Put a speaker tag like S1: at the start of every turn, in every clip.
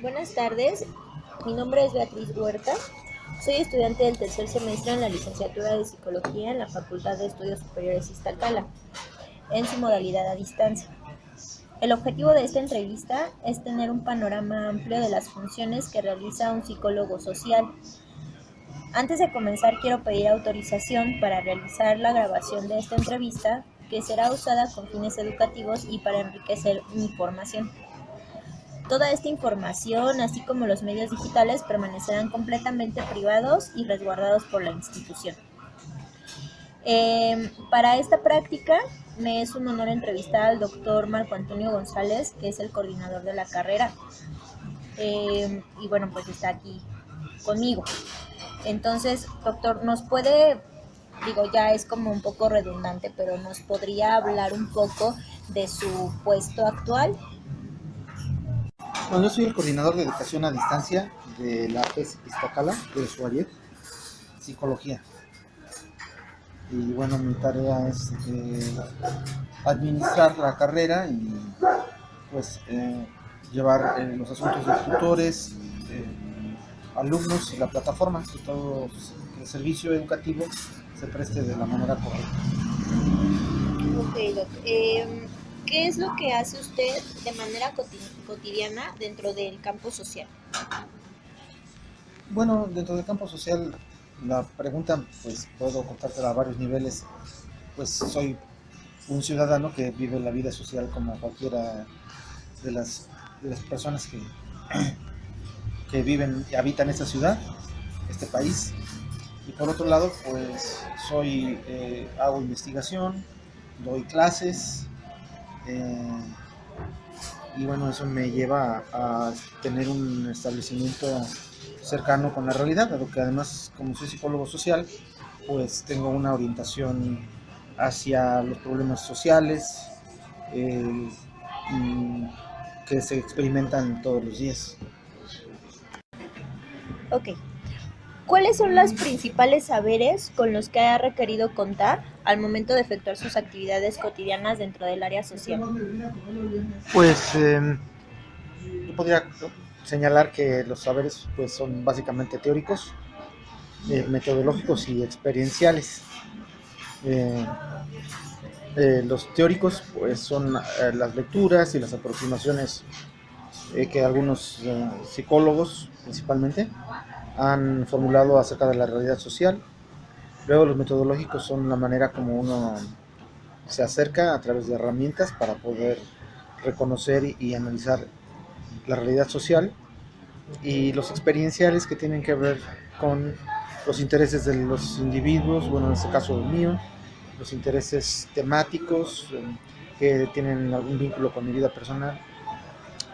S1: Buenas tardes, mi nombre es Beatriz Huerta, soy estudiante del tercer semestre en la licenciatura de Psicología en la Facultad de Estudios Superiores Iztacala, en su modalidad a distancia. El objetivo de esta entrevista es tener un panorama amplio de las funciones que realiza un psicólogo social. Antes de comenzar, quiero pedir autorización para realizar la grabación de esta entrevista, que será usada con fines educativos y para enriquecer mi formación. Toda esta información, así como los medios digitales, permanecerán completamente privados y resguardados por la institución. Para esta práctica, me es un honor entrevistar al doctor Marco Antonio González, que es el coordinador de la carrera. Y bueno, pues está aquí conmigo. Entonces, doctor, ¿nos puede, ya es como un poco redundante, pero nos podría hablar un poco de su puesto actual?
S2: Bueno, yo soy el coordinador de educación a distancia de la PES Iztacala, de Suárez, psicología. Y bueno, mi tarea es administrar la carrera y pues llevar los asuntos de tutores, alumnos y la plataforma, que todo que el servicio educativo se preste de la manera correcta.
S1: Ok, doctor. ¿Qué es lo que hace usted de manera cotidiana dentro del campo social?
S2: Bueno, dentro del campo social, la pregunta pues puedo contártela a varios niveles. Pues soy un ciudadano que vive la vida social como cualquiera de las personas que viven y habitan esta ciudad, este país. Y por otro lado, pues hago investigación, doy clases, eh, y bueno, eso me lleva a tener un establecimiento cercano con la realidad, dado que además, como soy psicólogo social, pues tengo una orientación hacia los problemas sociales, eh, que se experimentan todos los días.
S1: Ok. ¿Cuáles son los principales saberes con los que ha requerido contar al momento de efectuar sus actividades cotidianas dentro del área social?
S2: Pues yo podría señalar que los saberes pues, son básicamente teóricos, metodológicos y experienciales. Eh, los teóricos pues, son las lecturas y las aproximaciones que algunos psicólogos principalmente han formulado acerca de la realidad social. Luego los metodológicos son la manera como uno se acerca a través de herramientas para poder reconocer y analizar la realidad social, y los experienciales que tienen que ver con los intereses de los individuos, bueno, en este caso el mío, los intereses temáticos que tienen algún vínculo con mi vida personal,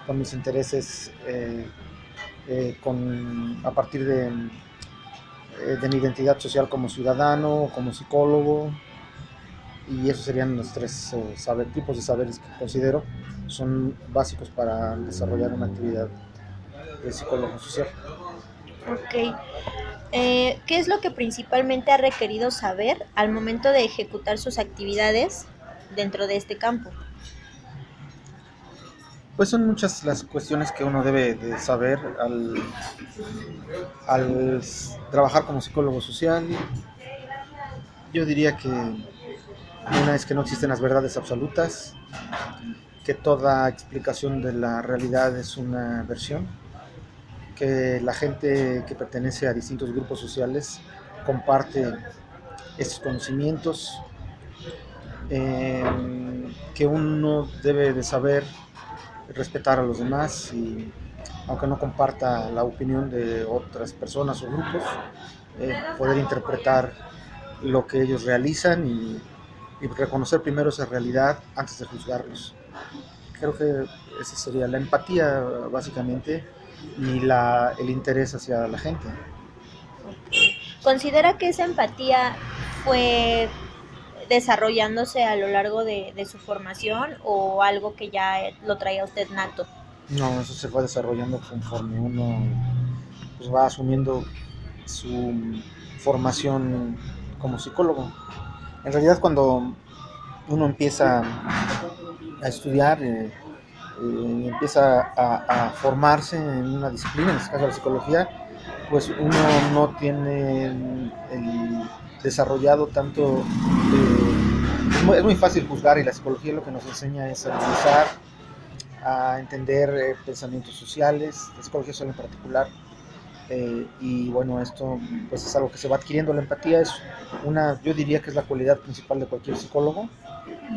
S2: con mis intereses a partir de mi identidad social como ciudadano, como psicólogo. Y esos serían los tres tipos de saberes que considero son básicos para desarrollar una actividad de psicólogo social.
S1: Ok. ¿Qué es lo que principalmente ha requerido saber al momento de ejecutar sus actividades dentro de este campo?
S2: Pues son muchas las cuestiones que uno debe de saber al trabajar como psicólogo social. Yo diría que una es que no existen las verdades absolutas, que toda explicación de la realidad es una versión, que la gente que pertenece a distintos grupos sociales comparte estos conocimientos, que uno debe de saber respetar a los demás y aunque no comparta la opinión de otras personas o grupos, poder interpretar lo que ellos realizan y reconocer primero esa realidad antes de juzgarlos. Creo que esa sería la empatía básicamente y el interés hacia la gente.
S1: ¿Considera que esa empatía fue desarrollándose a lo largo de su formación o algo que ya lo traía usted nato?
S2: No, eso se va desarrollando conforme uno pues, va asumiendo su formación como psicólogo. En realidad cuando uno empieza a estudiar, empieza a formarse en una disciplina, en este caso la psicología, pues uno no tiene el desarrollado tanto, es muy fácil juzgar, y la psicología lo que nos enseña es a analizar, a entender pensamientos sociales, la psicología social en particular. Y bueno, esto pues es algo que se va adquiriendo. La empatía es yo diría que es la cualidad principal de cualquier psicólogo,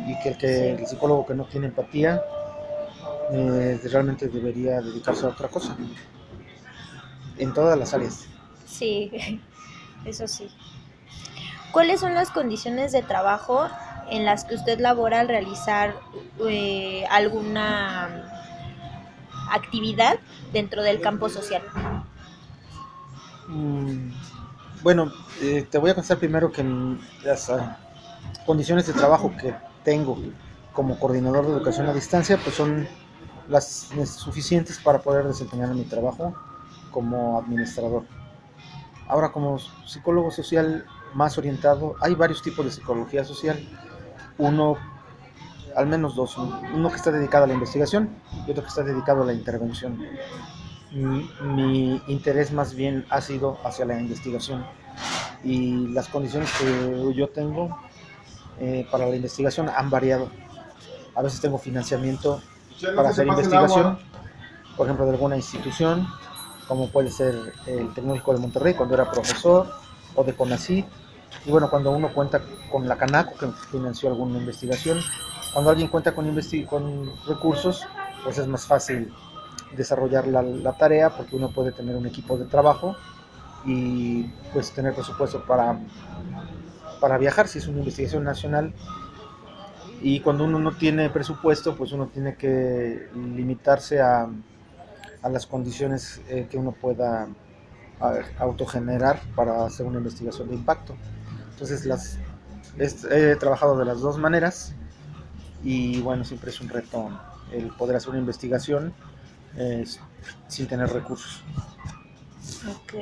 S2: y que el psicólogo que no tiene empatía realmente debería dedicarse a otra cosa, en todas las áreas.
S1: Sí, eso sí. ¿Cuáles son las condiciones de trabajo en las que usted labora al realizar alguna actividad dentro del campo social?
S2: Bueno, te voy a contar primero que las condiciones de trabajo que tengo como coordinador de educación a distancia pues son las suficientes para poder desempeñar mi trabajo como administrador. Ahora, como psicólogo social más orientado, hay varios tipos de psicología social. Uno, al menos dos, uno que está dedicado a la investigación y otro que está dedicado a la intervención. Mi interés más bien ha sido hacia la investigación, y las condiciones que yo tengo para la investigación han variado. A veces tengo financiamiento para hacer investigación, por ejemplo, de alguna institución, como puede ser el Tecnológico de Monterrey cuando era profesor, o de CONACYT. Y bueno, cuando uno cuenta con la Canaco, que financió alguna investigación, cuando alguien cuenta con recursos, pues es más fácil desarrollar la tarea, porque uno puede tener un equipo de trabajo y pues tener presupuesto para viajar si es una investigación nacional. Y cuando uno no tiene presupuesto, pues uno tiene que limitarse a las condiciones que uno pueda autogenerar para hacer una investigación de impacto. Entonces he trabajado de las dos maneras, y bueno, siempre es un reto el poder hacer una investigación sin tener recursos.
S1: Ok.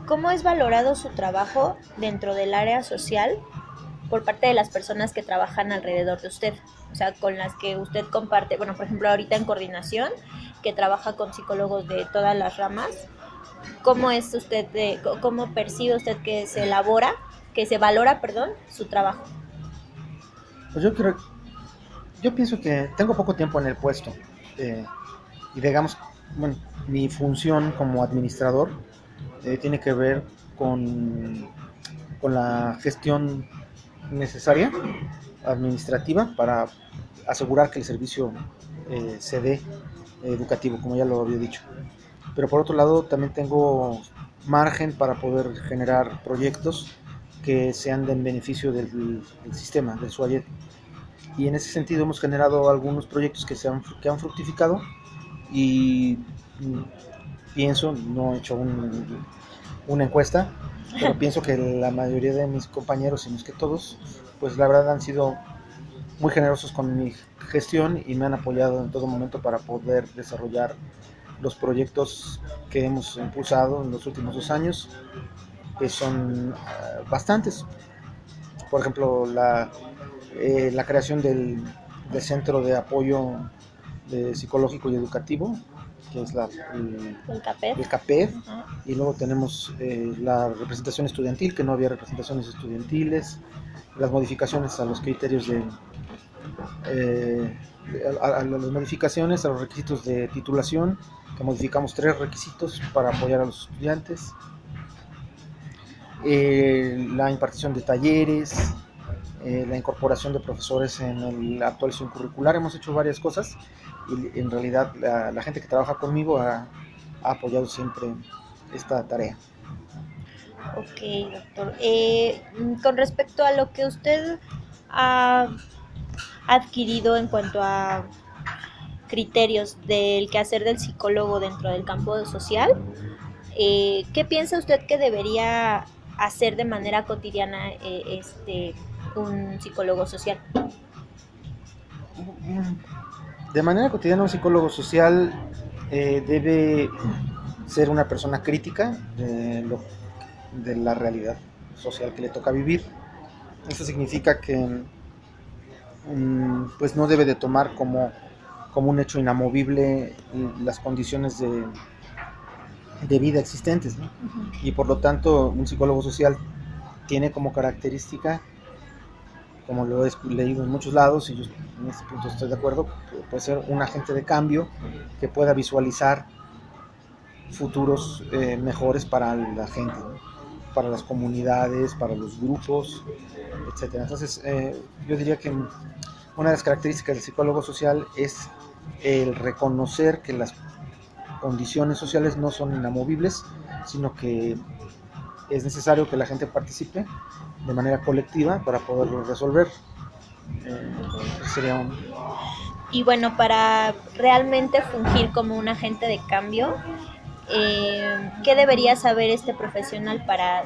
S1: ¿Cómo es valorado su trabajo dentro del área social por parte de las personas que trabajan alrededor de usted? O sea, con las que usted comparte, bueno, por ejemplo, ahorita en coordinación, que trabaja con psicólogos de todas las ramas. ¿Cómo es usted, cómo percibe usted que se valora, perdón, su trabajo?
S2: Pues yo pienso que tengo poco tiempo en el puesto, y digamos, bueno, mi función como administrador tiene que ver con la gestión necesaria administrativa para asegurar que el servicio se dé educativo, como ya lo había dicho. Pero por otro lado, también tengo margen para poder generar proyectos que sean en beneficio del sistema, del SUAYET. Y en ese sentido hemos generado algunos proyectos que han fructificado, y pienso, no he hecho una encuesta, pero pienso que la mayoría de mis compañeros, si no es que todos, pues la verdad han sido muy generosos con mi gestión y me han apoyado en todo momento para poder desarrollar los proyectos que hemos impulsado en los últimos 2 años, que son bastantes. Por ejemplo, la creación del Centro de Apoyo Psicológico y Educativo, que es el CAPED. Uh-huh. Y luego tenemos la representación estudiantil, que no había representaciones estudiantiles, las modificaciones a los criterios a las modificaciones a los requisitos de titulación, que modificamos 3 requisitos para apoyar a los estudiantes, la impartición de talleres, la incorporación de profesores en la actualización curricular. Hemos hecho varias cosas, y en realidad la gente que trabaja conmigo ha apoyado siempre esta tarea.
S1: Ok, doctor. Con respecto a lo que usted ha adquirido en cuanto a criterios del quehacer del psicólogo dentro del campo social, ¿qué piensa usted que debería hacer de manera cotidiana un psicólogo social?
S2: De manera cotidiana, un psicólogo social debe ser una persona crítica de la realidad social que le toca vivir. Eso significa que pues no debe de tomar como un hecho inamovible las condiciones de vida existentes, ¿no? Y por lo tanto un psicólogo social tiene como característica, como lo he leído en muchos lados, y yo en este punto estoy de acuerdo, puede ser un agente de cambio que pueda visualizar futuros mejores para la gente, ¿no? Para las comunidades, para los grupos, etcétera. Entonces, yo diría que una de las características del psicólogo social es el reconocer que las condiciones sociales no son inamovibles, sino que es necesario que la gente participe de manera colectiva para poderlo resolver. Sería un...
S1: Y bueno, para realmente fungir como un agente de cambio, ¿qué debería saber este profesional para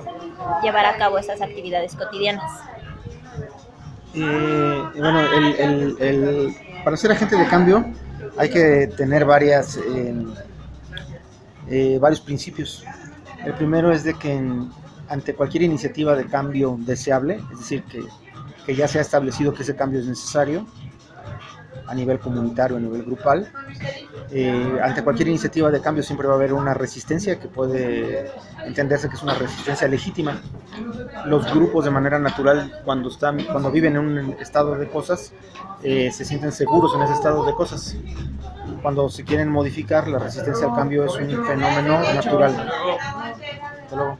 S1: llevar a cabo esas actividades cotidianas?
S2: Bueno, para ser agente de cambio hay que tener varios principios. El primero es de que ante cualquier iniciativa de cambio deseable, es decir, que ya se ha establecido que ese cambio es necesario a nivel comunitario, a nivel grupal, ante cualquier iniciativa de cambio siempre va a haber una resistencia que puede entenderse que es una resistencia legítima. Los grupos de manera natural cuando viven en un estado de cosas se sienten seguros en ese estado de cosas. Cuando se quieren modificar, la resistencia al cambio es un fenómeno natural. Hasta luego.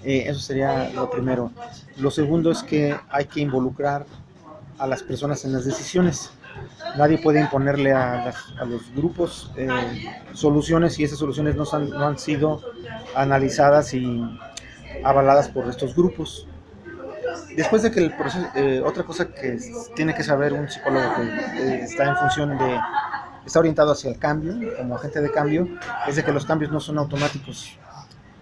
S2: Eso sería lo primero. Lo segundo es que hay que involucrar a las personas en las decisiones. Nadie puede imponerle a los grupos soluciones si esas soluciones no han sido analizadas y avaladas por estos grupos. Después de que el proceso, otra cosa que tiene que saber un psicólogo que está orientado hacia el cambio, como agente de cambio, es de que los cambios no son automáticos,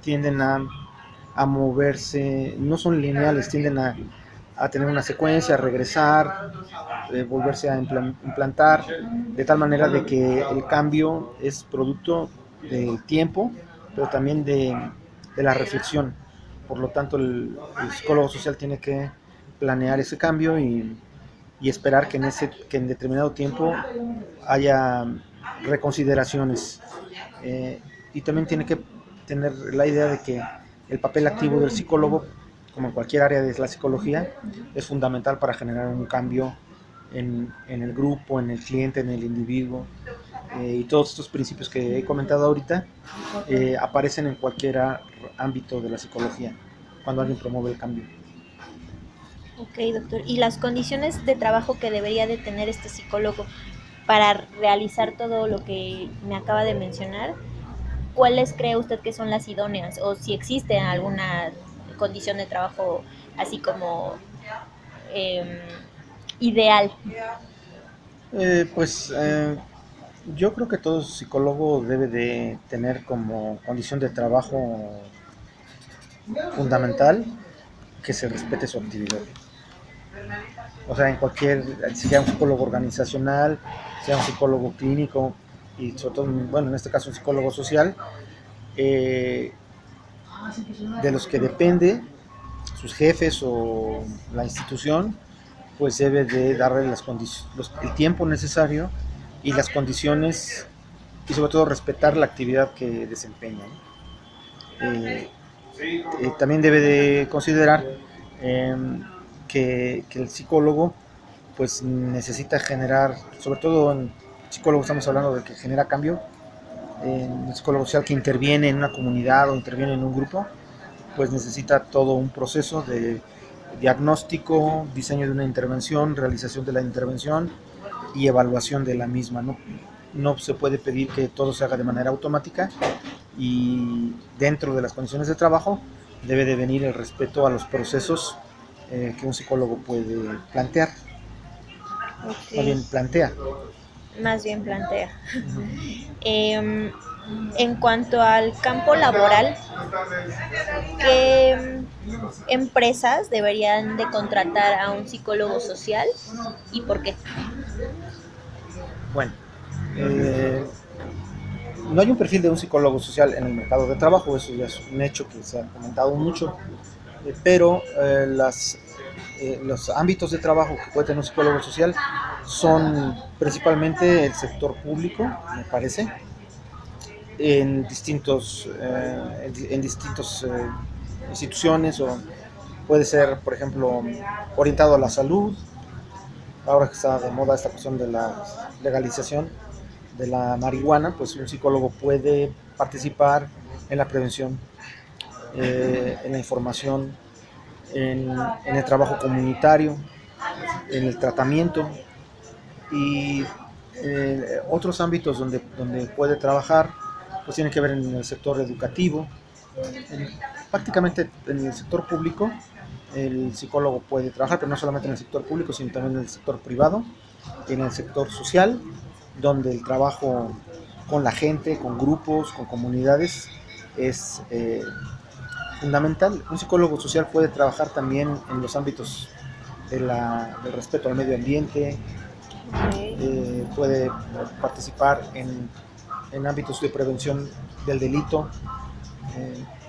S2: tienden a moverse, no son lineales, tienden a tener una secuencia, a regresar, volverse a implantar, de tal manera de que el cambio es producto del tiempo, pero también de la reflexión. Por lo tanto, el psicólogo social tiene que planear ese cambio y esperar que en determinado tiempo haya reconsideraciones. Y también tiene que tener la idea de que el papel activo del psicólogo, como en cualquier área de la psicología, es fundamental para generar un cambio en el grupo, en el cliente, en el individuo. Y todos estos principios que he comentado ahorita aparecen en cualquier ámbito de la psicología cuando alguien promueve el cambio.
S1: Ok, doctor. ¿Y las condiciones de trabajo que debería de tener este psicólogo para realizar todo lo que me acaba de mencionar? ¿Cuáles cree usted que son las idóneas? O si existe alguna condición de trabajo así como ideal.
S2: Yo creo que todo psicólogo debe de tener como condición de trabajo fundamental que se respete su actividad. O sea, sea un psicólogo organizacional, sea un psicólogo clínico y sobre todo, bueno, en este caso un psicólogo social, de los que depende sus jefes o la institución, pues debe de darle el tiempo necesario y las condiciones y sobre todo respetar la actividad que desempeña, ¿no? También debe de considerar que el psicólogo pues necesita generar, sobre todo en psicólogo estamos hablando de que genera cambio, en el psicólogo social que interviene en una comunidad o interviene en un grupo, pues necesita todo un proceso de diagnóstico, diseño de una intervención, realización de la intervención y evaluación de la misma. No se puede pedir que todo se haga de manera automática y dentro de las condiciones de trabajo debe de venir el respeto a los procesos que un psicólogo puede plantear.
S1: Okay.
S2: Más bien plantea.
S1: Uh-huh. En cuanto al campo laboral, ¿qué empresas deberían de contratar a un psicólogo social y por qué?
S2: Bueno, no hay un perfil de un psicólogo social en el mercado de trabajo, eso ya es un hecho que se ha comentado mucho, pero las los ámbitos de trabajo que puede tener un psicólogo social son principalmente el sector público, me parece, en distintos instituciones, o puede ser, por ejemplo, orientado a la salud. Ahora que está de moda esta cuestión de la legalización de la marihuana, pues un psicólogo puede participar en la prevención, en la información, en el trabajo comunitario, en el tratamiento y otros ámbitos donde puede trabajar, pues tiene que ver en el sector educativo. Prácticamente en el sector público el psicólogo puede trabajar, pero no solamente en el sector público, sino también en el sector privado, en el sector social, donde el trabajo con la gente, con grupos, con comunidades es fundamental. Un psicólogo social puede trabajar también en los ámbitos del respeto al medio ambiente, puede participar en ámbitos de prevención del delito.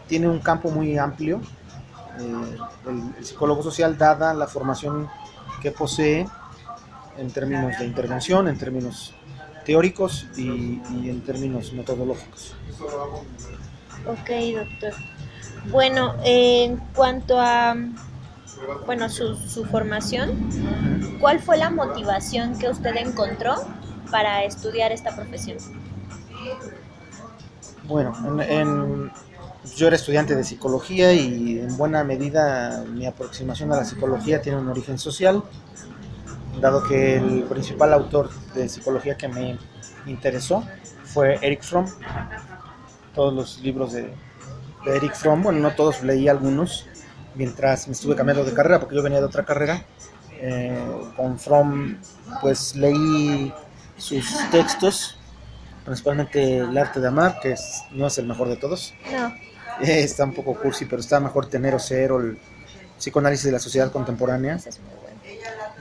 S2: Tiene un campo muy amplio el psicólogo social, dada la formación que posee en términos de intervención, en términos teóricos y en términos metodológicos.
S1: Ok, doctor. Bueno, en cuanto a su formación, ¿cuál fue la motivación que usted encontró para estudiar esta profesión?
S2: Bueno, yo era estudiante de psicología y en buena medida mi aproximación a la psicología tiene un origen social, dado que el principal autor de psicología que me interesó fue Erich Fromm. Todos los libros de Erich Fromm, bueno, no todos, leí algunos mientras me estuve cambiando de carrera, porque yo venía de otra carrera. Con Fromm pues leí sus textos, principalmente El arte de amar, que no es el mejor de todos.
S1: No.
S2: Está un poco cursi, pero está mejor Tener o Ser, o el psicoanálisis de la sociedad contemporánea,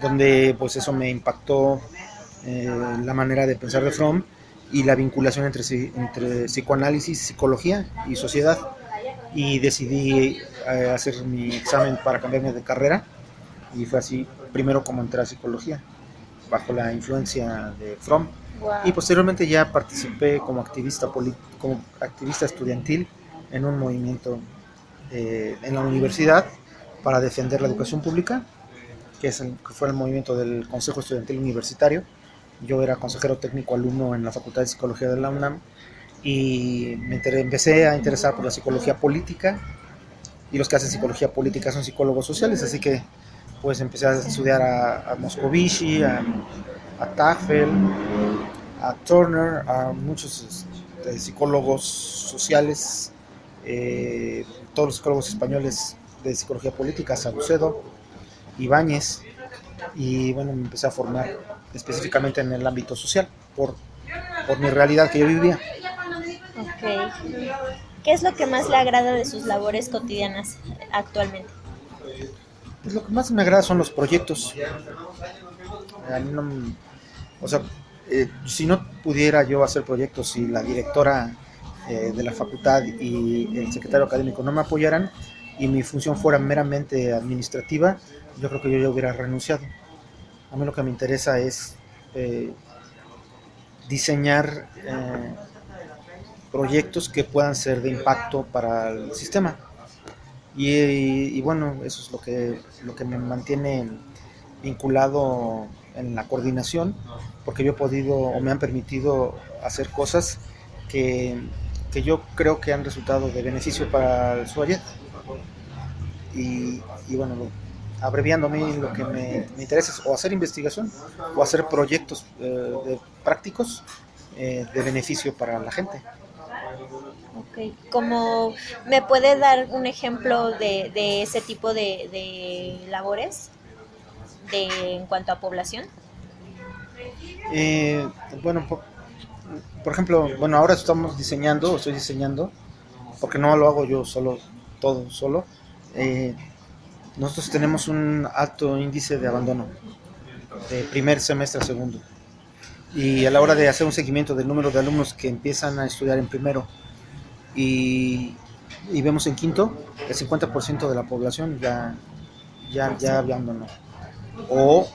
S2: donde pues eso me impactó, la manera de pensar de Fromm y la vinculación entre psicoanálisis, psicología y sociedad, y decidí hacer mi examen para cambiarme de carrera, y fue así primero como entré a psicología bajo la influencia de Fromm.
S1: Wow.
S2: Y posteriormente ya participé como activista estudiantil en un movimiento en la universidad para defender la educación pública, que fue el movimiento del Consejo Estudiantil Universitario. Yo era consejero técnico alumno en la Facultad de Psicología de la UNAM y empecé a interesar por la psicología política, y los que hacen psicología política son psicólogos sociales, así que pues empecé a estudiar a Moscovici, a Tafel, a Turner, a muchos psicólogos sociales, todos los psicólogos españoles de psicología política, Saucedo, Ibáñez, y bueno, me empecé a formar específicamente en el ámbito social por mi realidad que yo vivía.
S1: Ok. ¿Qué es lo que más le agrada de sus labores cotidianas actualmente?
S2: Pues lo que más me agrada son los proyectos. A mí no, o sea, si no pudiera yo hacer proyectos, si la directora de la facultad y el secretario académico no me apoyaran y mi función fuera meramente administrativa, yo creo que yo ya hubiera renunciado. A mí lo que me interesa es diseñar proyectos que puedan ser de impacto para el sistema. Y bueno, eso es lo que me mantiene vinculado en la coordinación, porque yo he podido o me han permitido hacer cosas que yo creo que han resultado de beneficio para el SUAYET. Y bueno, abreviando, a mí lo que me interesa es o hacer investigación o hacer proyectos prácticos de beneficio para la gente.
S1: Okay. ¿Cómo me puede dar un ejemplo de ese tipo de labores en cuanto a población?
S2: Bueno, por ejemplo, bueno, ahora estoy diseñando, porque no lo hago yo todo solo. Nosotros tenemos un alto índice de abandono de primer semestre a segundo, y a la hora de hacer un seguimiento del número de alumnos que empiezan a estudiar en primero y vemos en quinto, el 50% de la población ya ya abandonó o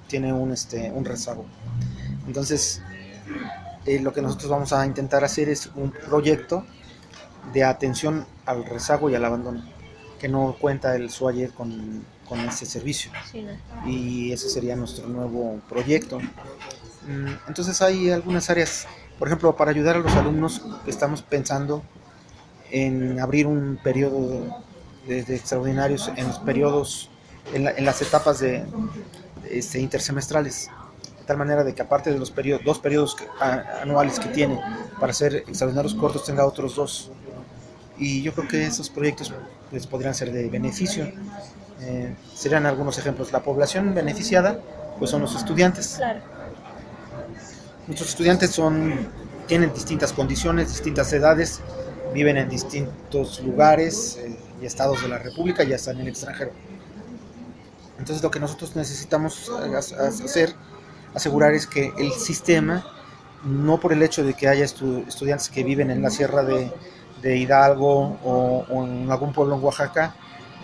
S2: tiene un rezago. Entonces, lo que nosotros vamos a intentar hacer es un proyecto de atención al rezago y al abandono, que no cuenta el SUAYED con ese servicio.
S1: Sí, no.
S2: Y ese sería nuestro nuevo proyecto. Entonces hay algunas áreas, por ejemplo, para ayudar a los alumnos, estamos pensando en abrir un periodo de extraordinarios en los periodos, en las etapas intersemestrales, de tal manera de que aparte de los dos periodos anuales que tiene para hacer extraordinarios cortos, tenga otros dos. Y yo creo que esos proyectos pues, podrían ser de beneficio. Serían algunos ejemplos. La población beneficiada pues son los estudiantes.
S1: Claro.
S2: Nuestros estudiantes tienen distintas condiciones, distintas edades, viven en distintos lugares y estados de la República y hasta en el extranjero. Entonces lo que nosotros necesitamos asegurar es que el sistema, no por el hecho de que haya estudiantes que viven en la sierra de Hidalgo o en algún pueblo en Oaxaca,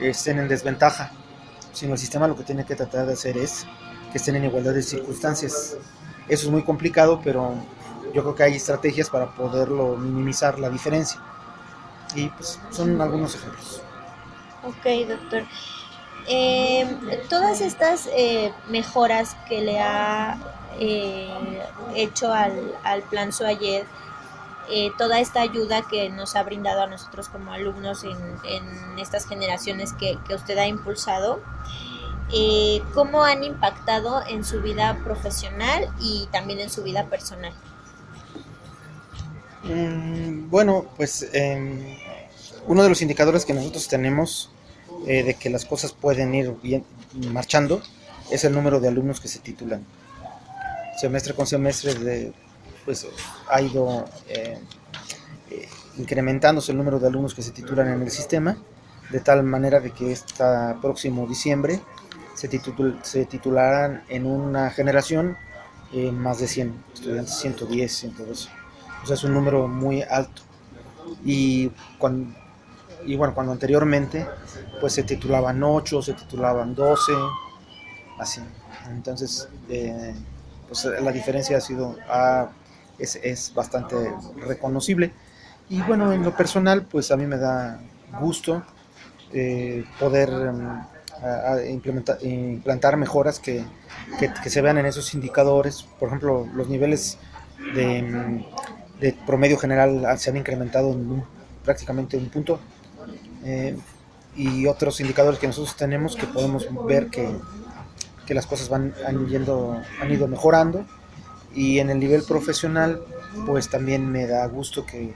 S2: estén en desventaja, sino el sistema lo que tiene que tratar de hacer es que estén en igualdad de circunstancias. Eso es muy complicado, pero yo creo que hay estrategias para poderlo minimizar la diferencia. Y pues son algunos ejemplos.
S1: Ok, doctor. Todas estas mejoras que le ha hecho al plan SUAYED, toda esta ayuda que nos ha brindado a nosotros como alumnos en estas generaciones que usted ha impulsado, ¿cómo han impactado en su vida profesional y también en su vida personal?
S2: Bueno, pues uno de los indicadores que nosotros tenemos de que las cosas pueden ir bien marchando es el número de alumnos que se titulan. Semestre con semestre pues ha ido incrementándose el número de alumnos que se titulan en el sistema, de tal manera de que este próximo diciembre se titularán en una generación más de 100 estudiantes, 110, 112. O sea, es un número muy alto. Y bueno, cuando anteriormente pues se titulaban 8, se titulaban 12, así. Entonces, pues la diferencia es bastante reconocible. Y bueno, en lo personal, pues a mí me da gusto poder implantar mejoras que se vean en esos indicadores. Por ejemplo, los niveles de promedio general se han incrementado en prácticamente un punto. Y otros indicadores que nosotros tenemos que podemos ver que las cosas han ido mejorando. Y en el nivel profesional, pues también me da gusto que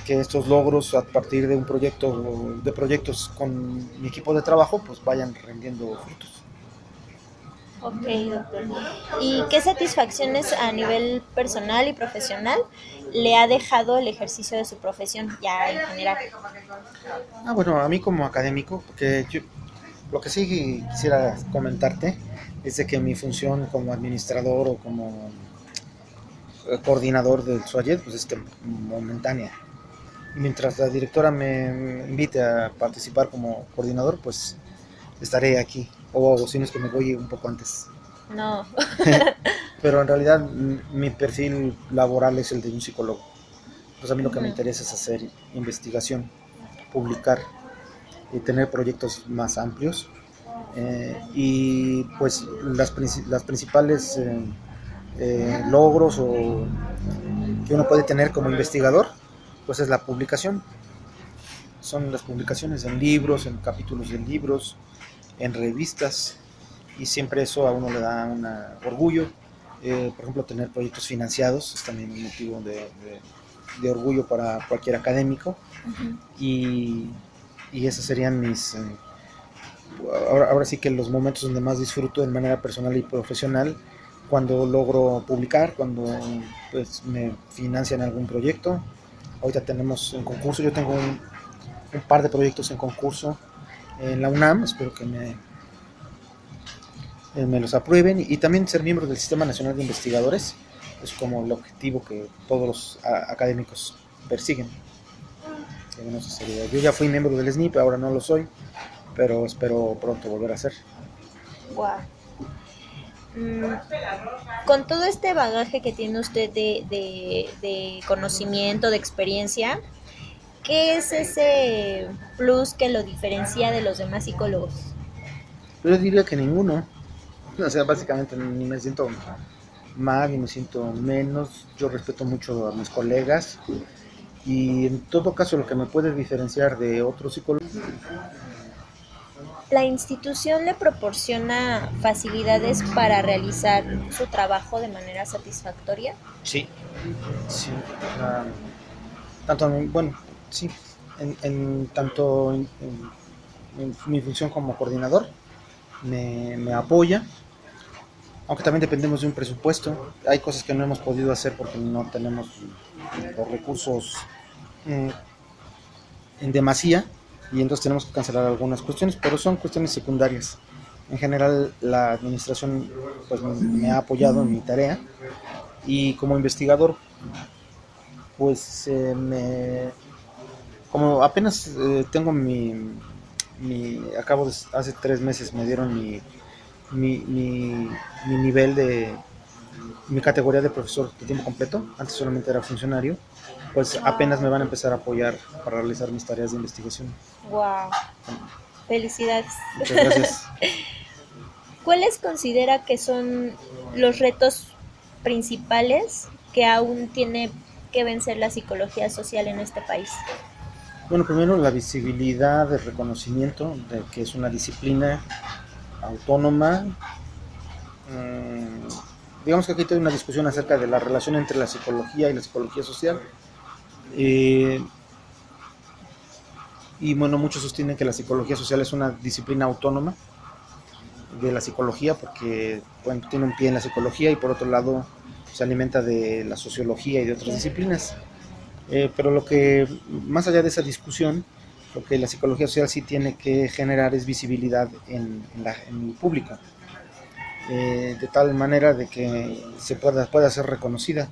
S2: estos logros a partir de proyectos con mi equipo de trabajo pues vayan rendiendo frutos.
S1: Ok, doctor. ¿Y qué satisfacciones a nivel personal y profesional le ha dejado el ejercicio de su profesión ya en general?
S2: Bueno, a mí como académico, porque lo que sí quisiera comentarte es de que mi función como administrador o como coordinador del SUAYED pues es momentánea. Mientras la directora me invite a participar como coordinador, pues estaré aquí, o si no es que me voy un poco antes.
S1: No.
S2: Pero en realidad mi perfil laboral es el de un psicólogo. Entonces a mí lo que me interesa es hacer investigación, publicar y tener proyectos más amplios. Y pues las principales logros que uno puede tener como investigador, pues es la publicación. Son las publicaciones en libros, en capítulos de libros, en revistas, y siempre eso a uno le da un orgullo. Por ejemplo, tener proyectos financiados es también un motivo de orgullo para cualquier académico.
S1: Uh-huh.
S2: Y esos serían mis... ahora sí que los momentos donde más disfruto de manera personal y profesional, cuando logro publicar, cuando pues me financian algún proyecto. Ahorita tenemos en concurso, yo tengo un par de proyectos en concurso en la UNAM, espero que me los aprueben, y también ser miembro del Sistema Nacional de Investigadores es como el objetivo que todos los académicos persiguen. no sé, sería. Yo ya fui miembro del SNIP, ahora no lo soy, pero espero pronto volver a ser.
S1: Wow. Con todo este bagaje que tiene usted de conocimiento, de experiencia, ¿qué es ese plus que lo diferencia de los demás psicólogos?
S2: Yo diría que ninguno. O sea, básicamente ni me siento mal ni me siento menos. Yo respeto mucho a mis colegas y en todo caso lo que me puede diferenciar de otros psicólogos.
S1: ¿La institución le proporciona facilidades para realizar su trabajo de manera satisfactoria?
S2: Sí, sí. Tanto, bueno, sí, tanto en mi función como coordinador me apoya, aunque también dependemos de un presupuesto. Hay cosas que no hemos podido hacer porque no tenemos los recursos eh, en demasía y entonces tenemos que cancelar algunas cuestiones, pero son cuestiones secundarias. En general la administración pues me ha apoyado en mi tarea y como investigador pues como apenas tengo acabo de, hace 3 meses me dieron mi, mi, mi nivel de, mi categoría de profesor de tiempo completo, antes solamente era funcionario, pues apenas me van a empezar a apoyar para realizar mis tareas de investigación.
S1: Wow, felicidades.
S2: Muchas gracias.
S1: ¿Cuáles considera que son los retos principales que aún tiene que vencer la psicología social en este país?
S2: Bueno, primero la visibilidad, el reconocimiento de que es una disciplina autónoma. Digamos que aquí hay una discusión acerca de la relación entre la psicología y la psicología social. Y bueno, muchos sostienen que la psicología social es una disciplina autónoma de la psicología porque bueno, tiene un pie en la psicología y por otro lado se alimenta de la sociología y de otras disciplinas. Pero lo que, más allá de esa discusión, lo que la psicología social sí tiene que generar es visibilidad en el público, de tal manera de que se pueda ser reconocida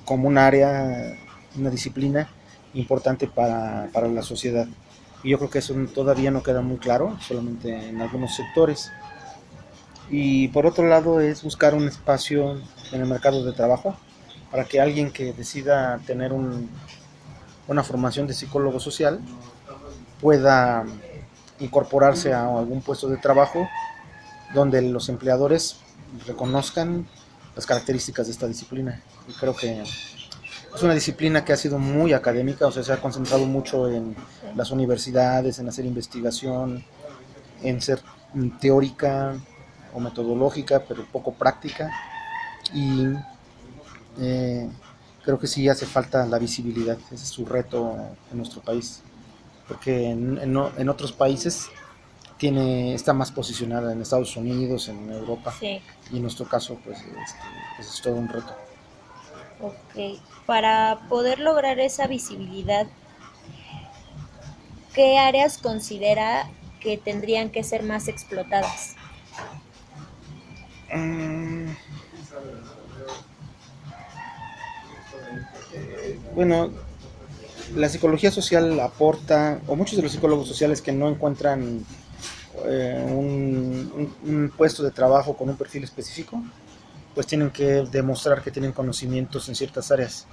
S2: como un área, una disciplina importante para la sociedad. Y yo creo que eso todavía no queda muy claro, solamente en algunos sectores. Y por otro lado es buscar un espacio en el mercado de trabajo para que alguien que decida tener una formación de psicólogo social pueda incorporarse a algún puesto de trabajo donde los empleadores reconozcan las características de esta disciplina. Y creo que es una disciplina que ha sido muy académica, o sea, se ha concentrado mucho en las universidades, en hacer investigación, en ser teórica o metodológica, pero poco práctica. Y creo que sí hace falta la visibilidad, ese es su reto en nuestro país, porque en otros países está más posicionada en Estados Unidos, en Europa,
S1: Sí.
S2: y en nuestro caso pues es todo un reto.
S1: Ok. Para poder lograr esa visibilidad, ¿qué áreas considera que tendrían que ser más explotadas?
S2: Bueno, la psicología social aporta, o muchos de los psicólogos sociales que no encuentran un puesto de trabajo con un perfil específico, pues tienen que demostrar que tienen conocimientos en ciertas áreas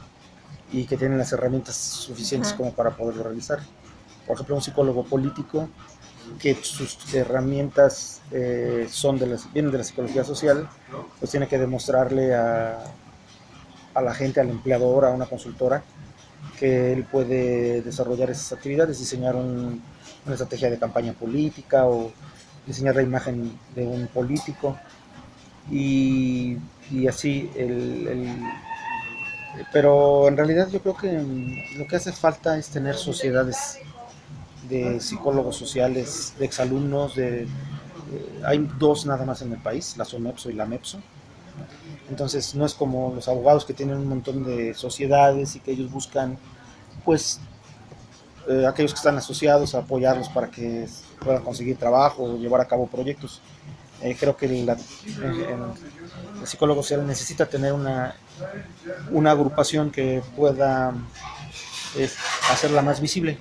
S2: y que tienen las herramientas suficientes como para poderlo realizar. Por ejemplo, un psicólogo político que sus herramientas vienen de la psicología social, pues tiene que demostrarle a la gente, al empleador, a una consultora, que él puede desarrollar esas actividades, diseñar una estrategia de campaña política o diseñar la imagen de un político y así pero en realidad yo creo que lo que hace falta es tener sociedades de psicólogos sociales, de exalumnos, hay dos nada más en el país, la SOMEPSO y la MEPSO. Entonces no es como los abogados que tienen un montón de sociedades y que ellos buscan pues aquellos que están asociados a apoyarlos para que puedan conseguir trabajo o llevar a cabo proyectos. Creo que el psicólogo social necesita tener una agrupación que pueda es hacerla más visible.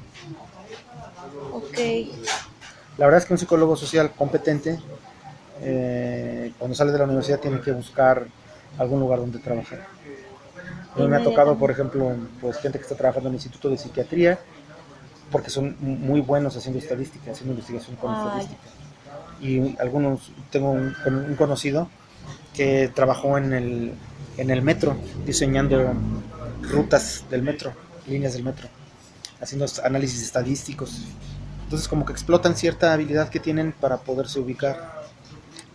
S1: Ok.
S2: La verdad es que un psicólogo social competente, cuando sale de la universidad, tiene que buscar algún lugar donde trabajar. A mí me ha tocado, por
S1: Inmediatamente.
S2: ejemplo, pues gente que está trabajando en el Instituto de Psiquiatría, porque son muy buenos haciendo estadística, haciendo investigación con
S1: Ay,
S2: estadística. Y algunos, tengo un conocido que trabajó en el metro, diseñando rutas del metro, líneas del metro, haciendo análisis estadísticos. Entonces como que explotan cierta habilidad que tienen para poderse ubicar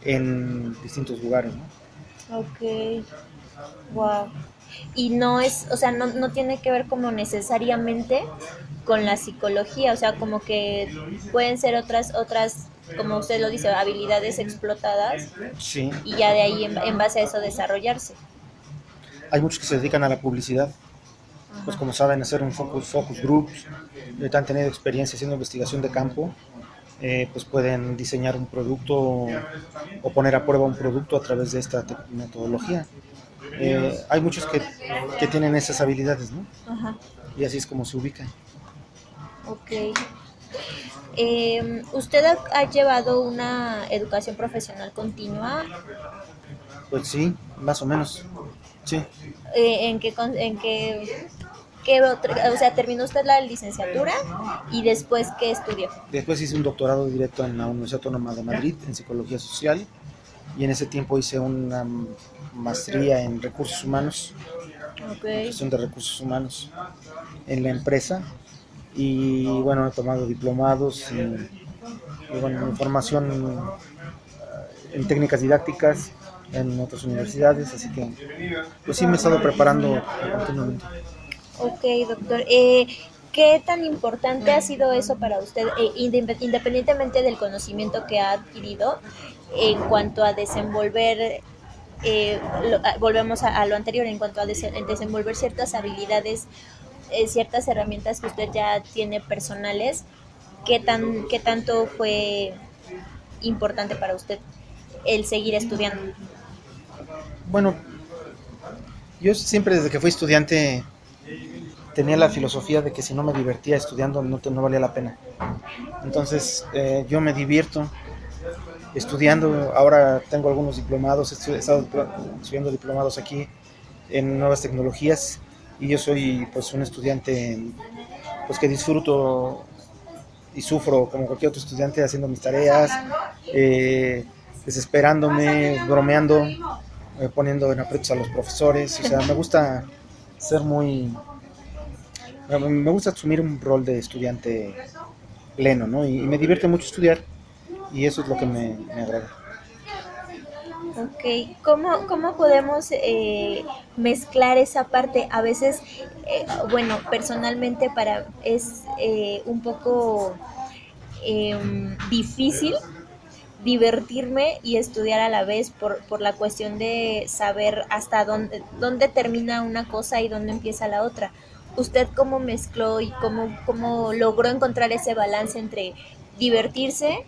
S2: en distintos lugares, ¿no?
S1: ok. Wow. Y no es, o sea, no tiene que ver como necesariamente con la psicología, o sea, como que pueden ser otras, como usted lo dice, habilidades explotadas
S2: Sí,
S1: y ya de ahí en base a eso desarrollarse.
S2: hay muchos que se dedican a la publicidad, pues
S1: Ajá.
S2: como saben hacer un focus groups, han tenido experiencia haciendo investigación de campo, pues pueden diseñar un producto o poner a prueba un producto a través de esta metodología. Hay muchos que tienen esas habilidades, ¿no?
S1: Ajá.
S2: Y así es como se ubican.
S1: Ok. ¿Usted ha llevado una educación profesional continua?
S2: Pues sí, más o menos. Sí.
S1: O sea, terminó usted la licenciatura y después qué estudió?
S2: Después hice un doctorado directo en la Universidad Autónoma de Madrid en Psicología Social y en ese tiempo hice una maestría en recursos humanos,
S1: Ok,
S2: en gestión de recursos humanos en la empresa y bueno, he tomado diplomados y bueno, mi formación en técnicas didácticas en otras universidades, así que pues sí me he estado preparando continuamente.
S1: ok, doctor. ¿Qué tan importante ha sido eso para usted, independientemente del conocimiento que ha adquirido en cuanto a desenvolver, volvemos a lo anterior, en cuanto a desenvolver ciertas habilidades, ciertas herramientas que usted ya tiene personales? ¿Qué tanto fue importante para usted el seguir estudiando?
S2: Bueno, yo siempre desde que fui estudiante tenía la filosofía de que si no me divertía estudiando no valía la pena. Entonces yo me divierto estudiando, ahora tengo algunos diplomados, he estado estudiando diplomados aquí en nuevas tecnologías y yo soy pues un estudiante pues que disfruto y sufro como cualquier otro estudiante haciendo mis tareas, desesperándome, bromeando, poniendo en aprietos a los profesores, o sea, me gusta ser muy, me gusta asumir un rol de estudiante pleno, ¿no? Y me divierte mucho estudiar y eso es lo que me agrada.
S1: Ok, ¿cómo podemos mezclar esa parte? A veces, bueno, personalmente es un poco difícil divertirme y estudiar a la vez por la cuestión de saber hasta dónde termina una cosa y dónde empieza la otra. ¿Usted cómo mezcló y cómo logró encontrar ese balance entre divertirse,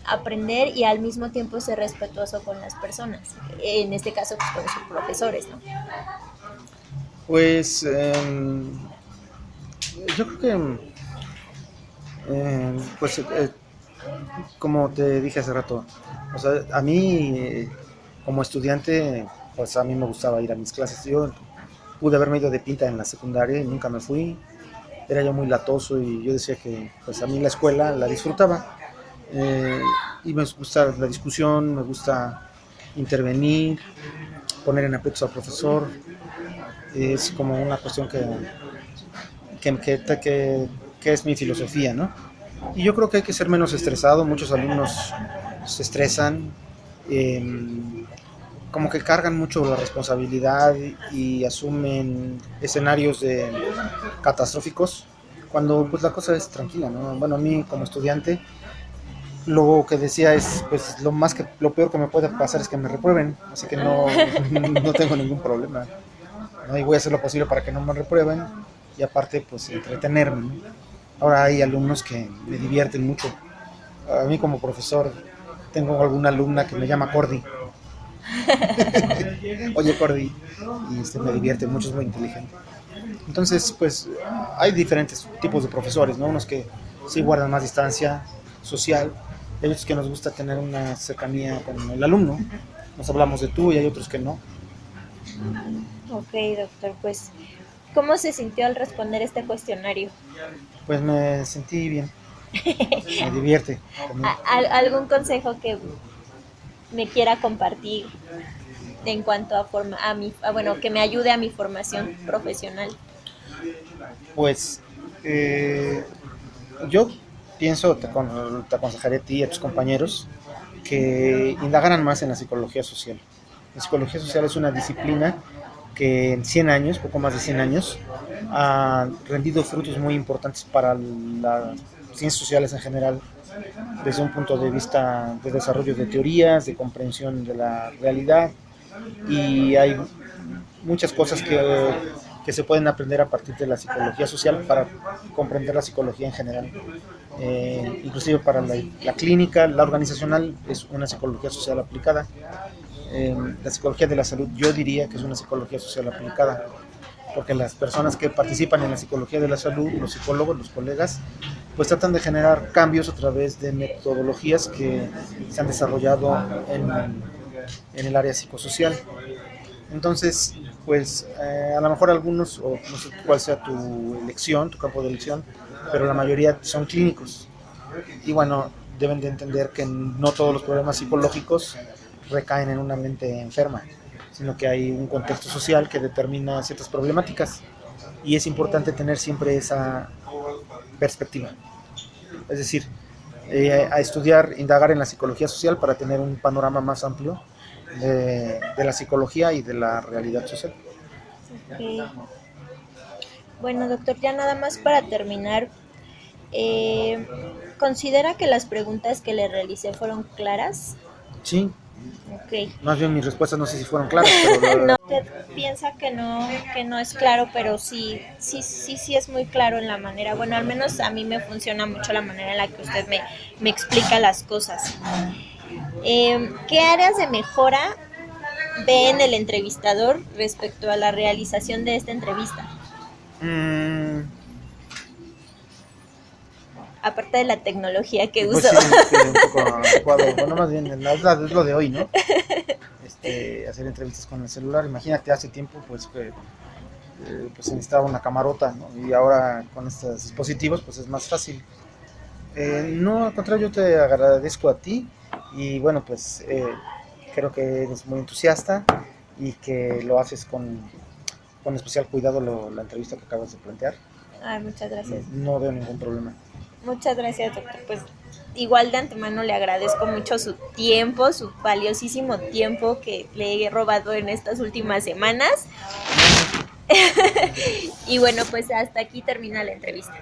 S1: aprender y al mismo tiempo ser respetuoso con las personas? En este caso, pues con sus profesores, ¿no?
S2: Pues yo creo que, pues como te dije hace rato, o sea, a mí como estudiante, pues a mí me gustaba ir a mis clases. Yo pude haberme ido de pinta en la secundaria y nunca me fui. Era yo muy latoso y yo decía que pues a mí la escuela la disfrutaba. Eh, y me gusta la discusión, me gusta intervenir, poner en aprietos al profesor. Es como una cuestión que, que, que es mi filosofía, ¿no? Y yo creo que hay que ser menos estresado. Muchos alumnos se estresan, eh, como que cargan mucho la responsabilidad y asumen escenarios catastróficos cuando pues la cosa es tranquila, ¿no? Bueno, a mí como estudiante lo que decía es pues lo peor que me puede pasar es que me reprueben, así que no tengo ningún problema, ¿no? Y voy a hacer lo posible para que no me reprueben y aparte pues entretenerme, ¿no? Ahora hay alumnos que me divierten mucho. A mí como profesor tengo alguna alumna que me llama Cordy. Oye Cordy, y me divierte mucho, es muy inteligente. Entonces, pues hay diferentes tipos de profesores, ¿no? Unos que sí guardan más distancia social, hay otros que nos gusta tener una cercanía con el alumno, nos hablamos de tú y hay otros que no.
S1: Ok, doctor, pues, ¿cómo se sintió al responder este cuestionario?
S2: Pues me sentí bien, me divierte también.
S1: ¿Algún consejo que me quiera compartir en cuanto bueno, que me ayude a mi formación profesional?
S2: Pues yo pienso, te aconsejaré a ti y a tus compañeros que indagaran más en la psicología social. La psicología social es una disciplina que en 100 años, poco más de 100 años, ha rendido frutos muy importantes para las ciencias sociales en general, desde un punto de vista de desarrollo de teorías, de comprensión de la realidad, y hay muchas cosas que se pueden aprender a partir de la psicología social para comprender la psicología en general. Inclusive para la clínica, la organizacional es una psicología social aplicada. La psicología de la salud yo diría que es una psicología social aplicada, porque las personas que participan en la psicología de la salud, los psicólogos, los colegas, pues tratan de generar cambios a través de metodologías que se han desarrollado en el área psicosocial. Entonces, pues a lo mejor algunos, o no sé cuál sea tu elección, tu campo de elección, pero la mayoría son clínicos. Y bueno, deben de entender que no todos los problemas psicológicos recaen en una mente enferma, sino que hay un contexto social que determina ciertas problemáticas y es importante tener siempre esa perspectiva. Es decir, a estudiar, indagar en la psicología social para tener un panorama más amplio de la psicología y de la realidad social.
S1: Okay. Bueno, doctor, ya nada más para terminar, ¿considera que las preguntas que le realicé fueron claras?
S2: Sí,
S1: Ok.
S2: más bien mis respuestas no sé si fueron claras, pero
S1: No, usted piensa que no es claro, pero sí es muy claro en la manera, bueno, al menos a mí me funciona mucho la manera en la que usted me explica las cosas. ¿Qué áreas de mejora ve en el entrevistador respecto a la realización de esta entrevista? Aparte de la tecnología que
S2: pues
S1: uso.
S2: sí, un poco adecuado. Bueno, más bien es lo de hoy, ¿no? Hacer entrevistas con el celular. Imagínate, hace tiempo pues pues se necesitaba una camarota, ¿no? Y ahora con estos dispositivos pues es más fácil. No, al contrario, yo te agradezco a ti y bueno, pues creo que eres muy entusiasta y que lo haces con especial cuidado la entrevista que acabas de plantear.
S1: Ay, muchas gracias.
S2: No veo ningún problema.
S1: Muchas gracias, doctor. Pues igual de antemano le agradezco mucho su tiempo, su valiosísimo tiempo que le he robado en estas últimas semanas. Y bueno, pues hasta aquí termina la entrevista.